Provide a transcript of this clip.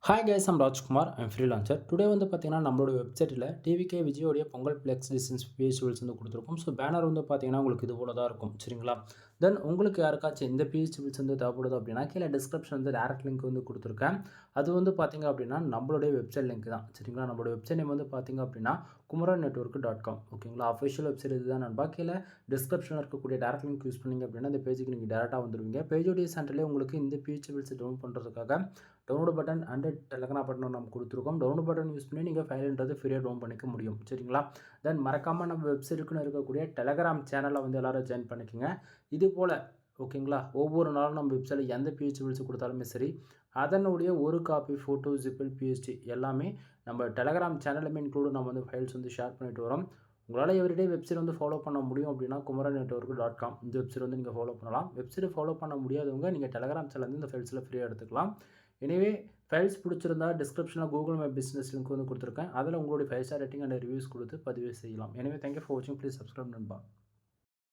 Hi guys, I'm Rajkumar. I'm freelancer. Today வந்து பார்த்தீங்கன்னா நம்மளோட வெப்சைட்டில் டிவிகே விஜயோடைய பொங்கல் ஃப்ளெக்ஸ் டிசைன்ஸ் பிஹெச்டிஎல்ஸ் வந்து கொடுத்துருக்கோம். ஸோ பேனர் வந்து பார்த்தீங்கன்னா உங்களுக்கு இது போல தான் இருக்கும். சரிங்களா? தென் உங்களுக்கு யாருக்காச்சும் இந்த பிஹெச்டிஎல்ஸ் வந்து தேவைப்படுது அப்படின்னா கீழே டிஸ்கிரிப்ஷன் வந்து டேரக்ட் லிங்க் வந்து கொடுத்துருக்கேன். அது வந்து பார்த்தீங்க அப்படின்னா நம்மளுடைய வெப்சைட் லிங்க் தான். சரிங்களா? நம்மளோட வெப்சைட் நேம் வந்து பார்த்தீங்க அப்படின்னா kumaran.network.com. ஓகேங்களா? அஃபிஷியல் வெப்சைட் இதுதான் நண்பா. கீழே டிஸ்கிரிப்ஷனில் இருக்கக்கூடிய டேரக்ட் லிங்க் யூஸ் பண்ணிங்க அப்படின்னா இந்த பேஜுக்கு நீங்கள் டேரெக்டாக வந்துடுவீங்க. பேஜோடைய சென்டர்லேயே உங்களுக்கு இந்த பிஹெச்டிஎல்ஸ் டவுன்லோட் பண்ணுறதுக்காக download button and Telegram button நம்ம கொடுத்துருக்கோம். டவுன்லோட் பட்டன் யூஸ் பண்ணி நீங்கள் ஃபைல்ன்றது ஃப்ரீயாக டவுன் பண்ணிக்க முடியும். சரிங்களா? தென் மறக்காமல் நம்ம வெப்சைட்டுக்குன்னு இருக்கக்கூடிய டெலகிராம் சேனலில் வந்து எல்லோரும் ஜாயின் பண்ணிக்கோங்க. இது போல் ஓகேங்களா, ஒவ்வொரு நாளும் நம்ம வெப்சைட்டில் எந்த பிஹெச்டிஎல்ஸ் கொடுத்தாலுமே சரி, அதனுடைய ஒரு காப்பி ஃபோட்டோ ஜிப்பில் பிஹெச்டி எல்லாமே நம்ம டெலகிராம் சேனலுமே இன்க்ளூட் நம்ம வந்து ஃபைல்ஸ் வந்து ஷேர் பண்ணிட்டு வரோம். உங்களால் எவ்ரிடே வெப்சைட் வந்து ஃபாலோ பண்ண முடியும் அப்படின்னா kumaran.network.com இந்த வெப்சைட் வந்து நீங்கள் ஃபாலோ பண்ணலாம். வெப்சைட் ஃபாலோ பண்ண முடியாதவங்க நீங்கள் டெலகிராம் சேனல் இந்த ஃபைல்ஸில் ஃப்ரீயாக எடுத்துக்கலாம். எனிவே ஃபைல்ஸ் பிடிச்சிருந்தா டிஸ்கிரிப்ஷனில் கூகுள் மை பிஸ்னஸ் லிங்க் வந்து கொடுத்துருக்கேன். அதில் உங்களுடைய 5 ஸ்டார் ரேட்டிங் அண்ட் ரிவ்யூஸ் கொடுத்து பதிவு செய்யலாம். எனவே தேங்க்யூ ஃபார் வாட்சிங். ப்ளீஸ் சப்ஸ்கிரைப் நண்பா.